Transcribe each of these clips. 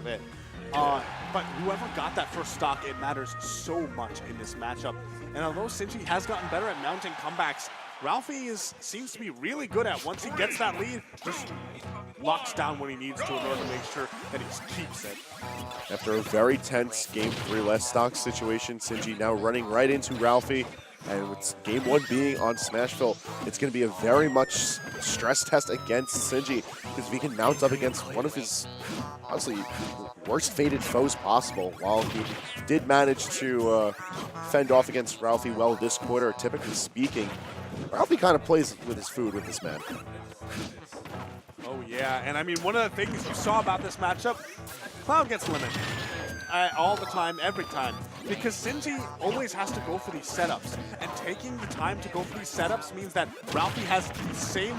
it. But whoever got that first stock, it matters so much in this matchup. And although Sinji has gotten better at mounting comebacks, Ralphie seems to be really good at, once he gets that lead, just locks down when he needs to in order to make sure that he keeps it. After a very tense Game 3 less stock situation, Sinji now running right into Ralphie. And with Game 1 being on Smashville, it's going to be a very much stress test against Sinji, because if he can mount up against one of his, honestly, worst fated foes possible, while he did manage to fend off against Ralphie well this quarter, typically speaking, Ralphie kind of plays with his food with this man. Oh yeah, and I mean, one of the things you saw about this matchup, Cloud gets limited. All the time, every time. Because Sinji always has to go for these setups. And taking the time to go for these setups means that Ralphie has the same,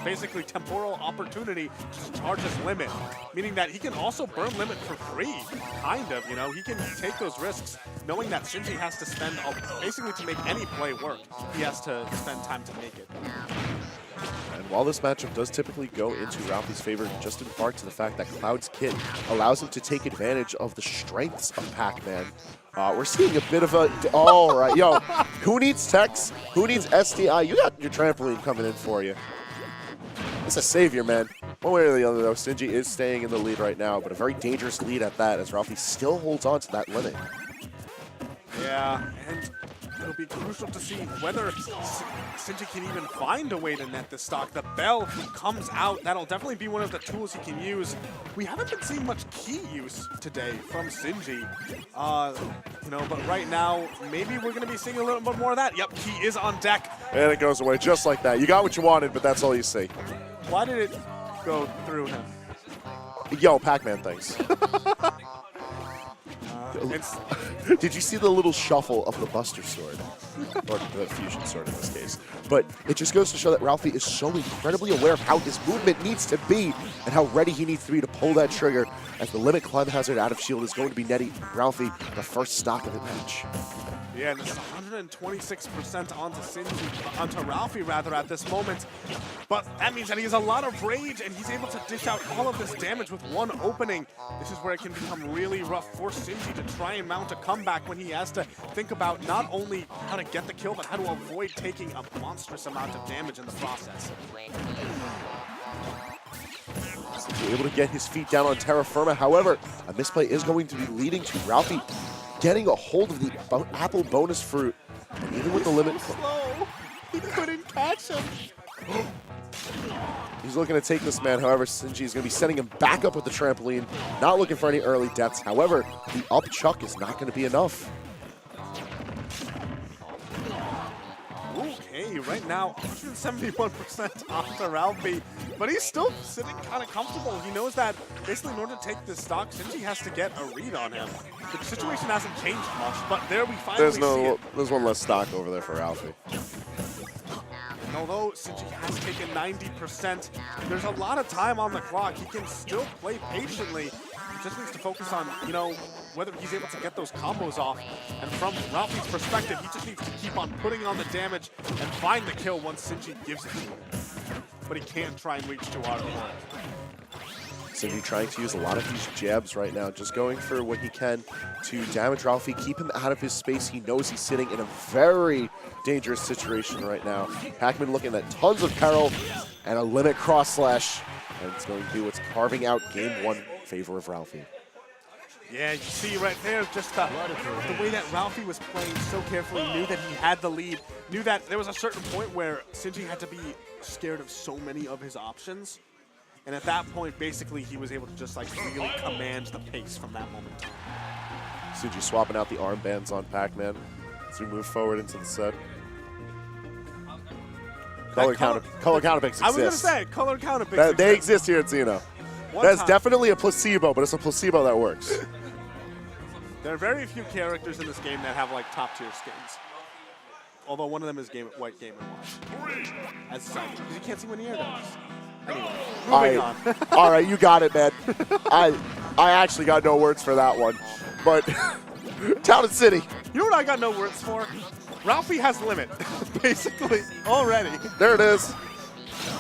basically, temporal opportunity to charge his limit. Meaning that he can also burn limit for free, kind of, you know? He can take those risks, knowing that Sinji has to spend, basically to make any play work, he has to spend time to make it. And while this matchup does typically go into Ralphie's favor, just in part to the fact that Cloud's kit allows him to take advantage of the strengths of Pac-Man, we're seeing a bit of a, all right, yo, who needs Tex? Who needs SDI? You got your trampoline coming in for you. It's a savior, man. One way or the other, though, Sinji is staying in the lead right now, but a very dangerous lead at that, as Ralphie still holds on to that limit. Yeah, and it'll be crucial to see whether Sinji can even find a way to net this stock. The bell comes out. That'll definitely be one of the tools he can use. We haven't been seeing much key use today from Sinji. You know, but right now, maybe we're going to be seeing a little bit more of that. Yep, key is on deck. And it goes away just like that. You got what you wanted, but that's all you see. Why did it go through him? Yo, Pac-Man things. Did you see the little shuffle of the Buster Sword? Or the Fusion Sword in this case. But it just goes to show that Ralphie is so incredibly aware of how his movement needs to be and how ready he needs to be to pull that trigger, as the limit climb hazard out of shield is going to be netting Ralphie the first stock of the match. Yeah, and it's 126% onto Sinji, onto Ralphie rather, at this moment. But that means that he has a lot of rage, and he's able to dish out all of this damage with one opening. This is where it can become really rough for Sinji to try and mount a comeback when he has to think about not only how to get the kill, but how to avoid taking a monstrous amount of damage in the process. Sinji able to get his feet down on terra firma. However, a misplay is going to be leading to Ralphie getting a hold of the apple bonus fruit. And even with the limit, Slow. He couldn't catch him. He's looking to take this man. However, Sinji is going to be setting him back up with the trampoline, not looking for any early deaths. However, the up chuck is not going to be enough. Okay, right now 171% onto Ralphie, but he's still sitting kind of comfortable. He knows that basically in order to take this stock, Sinji has to get a read on him. The situation hasn't changed much, but there we finally see it. There's one less stock over there for Ralphie. And although Sinji has taken 90%, there's a lot of time on the clock. He can still play patiently. He just needs to focus on, you know, whether he's able to get those combos off. And from Ralphie's perspective, he just needs to keep on putting on the damage and find the kill once Sinji gives it to him. But he can't try and reach too hard. Sinji trying to use a lot of these jabs right now, just going for what he can to damage Ralphie, keep him out of his space. He knows he's sitting in a very dangerous situation right now. Pac-Man looking at tons of peril and a limit cross slash, and it's going to be what's carving out game one in favor of Ralphie. Yeah, you see right there just the way that Ralphie was playing so carefully, knew that he had the lead, knew that there was a certain point where Sinji had to be scared of so many of his options. And at that point, basically, he was able to just like really command the pace from that moment on. Sinji swapping out the armbands on Pac-Man as we move forward into the set. Color counterpicks exist. I was going to say, color counterpicks exist. They exist here at Xeno. That's definitely a placebo, but it's a placebo that works. There are very few characters in this game that have like top tier skins. Although one of them is White Game & Watch. As decided, because you can't see when the air goes. Anyway, moving on. All right, you got it, man. I actually got no words for that one. But Town and City. You know what I got no words for? Ralphie has limit, basically, already. There it is.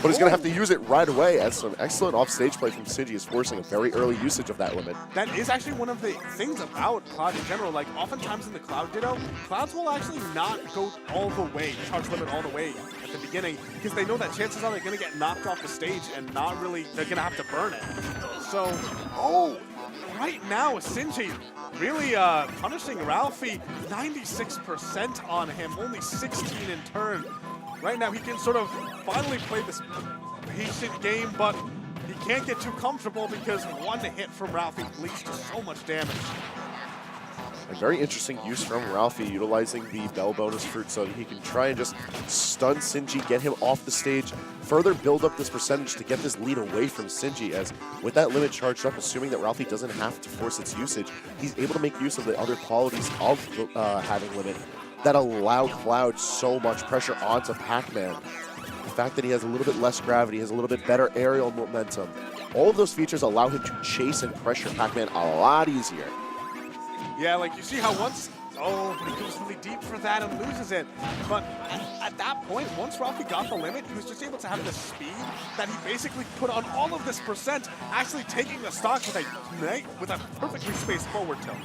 but he's going to have to use it right away, as some excellent off-stage play from Sinji is forcing a very early usage of that limit. That is actually one of the things about Cloud in general. Like, oftentimes in the Cloud Ditto, Clouds will actually not go all the way, charge limit all the way at the beginning, because they know that chances are they're going to get knocked off the stage and not really, they're going to have to burn it. So, right now, Sinji really punishing Ralphie, 96% on him, only 16 in turn. Right now, he can sort of finally play this patient game, but he can't get too comfortable because one hit from Ralphie leads to so much damage. A very interesting use from Ralphie, utilizing the Bell bonus fruit so he can try and just stun Sinji, get him off the stage, further build up this percentage to get this lead away from Sinji, as with that limit charged up, assuming that Ralphie doesn't have to force its usage, he's able to make use of the other qualities of having limit that allow Cloud so much pressure onto Pac-Man. The fact that he has a little bit less gravity, has a little bit better aerial momentum, all of those features allow him to chase and pressure Pac-Man a lot easier. Yeah, like you see how once, but he goes really deep for that and loses it. But at that point, once Ralphie got the limit, he was just able to have the speed that he basically put on all of this percent, actually taking the stock with a perfectly spaced forward tilt.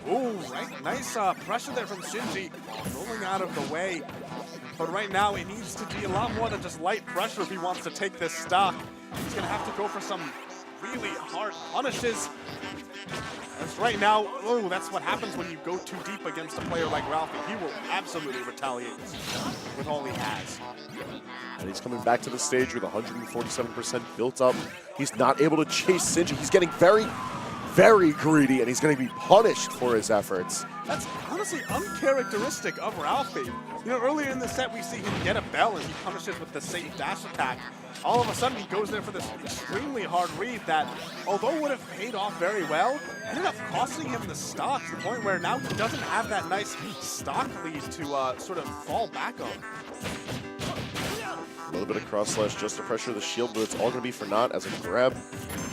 Ooh, right, nice pressure there from Sinji, rolling out of the way. But right now, it needs to be a lot more than just light pressure if he wants to take this stock. He's going to have to go for some really hard punishes. As right now, that's what happens when you go too deep against a player like Ralphie. He will absolutely retaliate with all he has. And he's coming back to the stage with 147% built up. He's not able to chase Sinji. He's getting very, very greedy, and he's going to be punished for his efforts. That's honestly uncharacteristic of Ralphie. You know, earlier in the set, we see him get a bell, and he punishes with the safe dash attack. All of a sudden, he goes there for this extremely hard read that, although would have paid off very well, ended up costing him the stock to the point where now he doesn't have that nice stock lead to sort of fall back on. A little bit of cross slash just to pressure the shield, but it's all going to be for naught, as a grab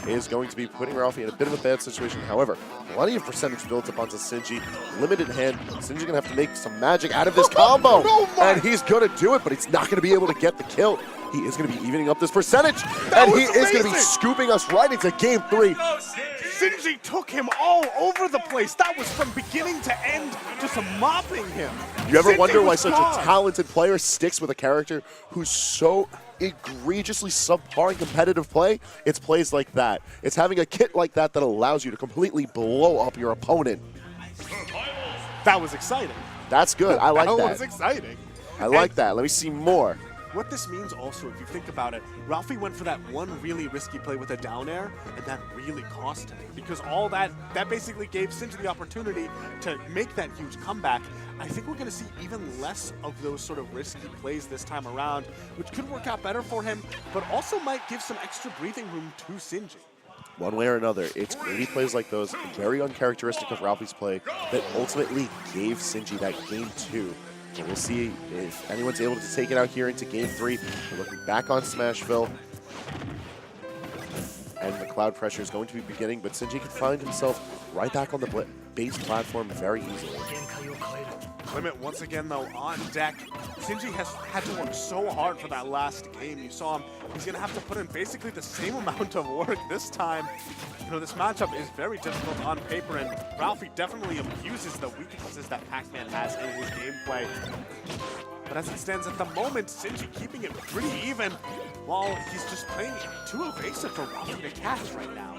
is going to be putting Ralphie in a bit of a bad situation. However, plenty of percentage built up onto Sinji. Limited hand. Sinji's going to have to make some magic out of this combo. And he's going to do it, but he's not going to be able to get the kill. He is going to be evening up this percentage. And he is going to be scooping us right into game 3. Sinji took him all over the place. That was from beginning to end, just mopping him. You ever Sinji wonder why was such gone. a talented player sticks with a character who's so egregiously subpar in competitive play? It's plays like that. It's having a kit like that that allows you to completely blow up your opponent. That was exciting. That's good. I like that. That was exciting. I like that. Let me see more. What this means also, if you think about it, Ralphie went for that one really risky play with a down air, and that really cost him. Because all that basically gave Sinji the opportunity to make that huge comeback. I think we're going to see even less of those sort of risky plays this time around, which could work out better for him, but also might give some extra breathing room to Sinji. One way or another, it's greedy plays like those, very uncharacteristic of Ralphie's play, that ultimately gave Sinji that game 2. So we'll see if anyone's able to take it out here into game 3. We're looking back on Smashville. And the cloud pressure is going to be beginning, but Sinji can find himself right back on the base platform very easily. Limit once again, though, on deck. Sinji has had to work so hard for that last game. You saw him. He's going to have to put in basically the same amount of work this time. You know, this matchup is very difficult on paper, and Ralphie definitely abuses the weaknesses that Pac-Man has in his gameplay. But as it stands at the moment, Sinji keeping it pretty even, while he's just playing too evasive for Ralphie to catch right now.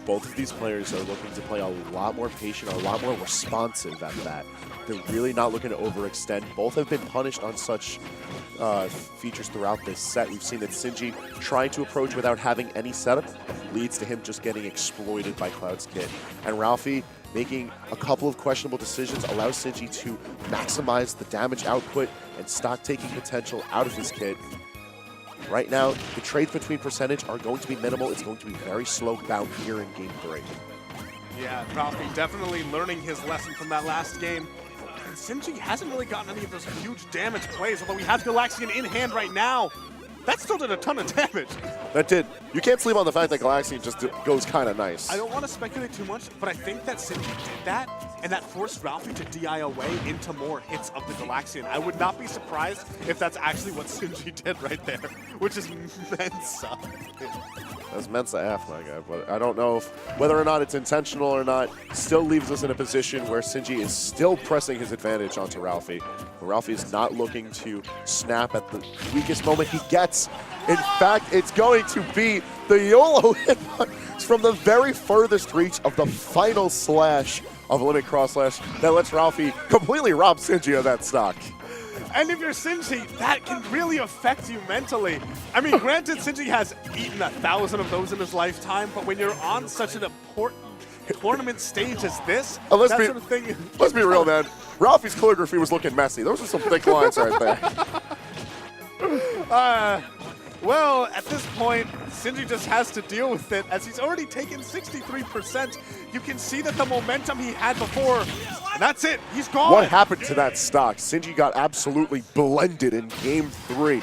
Both of these players are looking to play a lot more patient, a lot more responsive at that. They're really not looking to overextend. Both have been punished on such features throughout this set. We've seen that Sinji trying to approach without having any setup leads to him just getting exploited by Cloud's kit. And Ralphie making a couple of questionable decisions allows Sinji to maximize the damage output and stock taking potential out of his kit. Right now, the trades between percentage are going to be minimal. It's going to be very slow bound here in game 3. Yeah, Ralphie definitely learning his lesson from that last game. And Sinji hasn't really gotten any of those huge damage plays, although he has Galaxian in hand right now. that still did a ton of damage. That did. You can't sleep on the fact that Galaxian just goes kind of nice. I don't want to speculate too much, but I think that Sinji did that, and that forced Ralphie to DI away into more hits of the Galaxian. I would not be surprised if that's actually what Sinji did right there, which is Mensa. That's Mensa F, my guy, but I don't know whether or not it's intentional or not. Still leaves us in a position where Sinji is still pressing his advantage onto Ralphie. Ralphie is not looking to snap at the weakest moment he gets. In fact, it's going to be the YOLO hitbox from the very furthest reach of the final slash of Limit Cross Slash that lets Ralphie completely rob Sinji of that stock. And if you're Sinji, that can really affect you mentally. I mean, granted, Sinji has eaten 1,000 of those in his lifetime, but when you're on such an important tournament stage as this, that sort of thing... Let's be real, man. Ralphie's calligraphy was looking messy. Those are some thick lines right there. Well, at this point, Sinji just has to deal with it as he's already taken 63%. You can see that the momentum he had before, and that's it. He's gone. What happened to that stock? Sinji got absolutely blended in Game 3.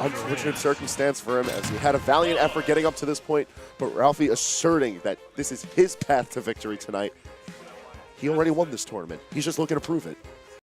Unfortunate circumstance for him as he had a valiant effort getting up to this point, but Ralphie asserting that this is his path to victory tonight. He already won this tournament. He's just looking to prove it.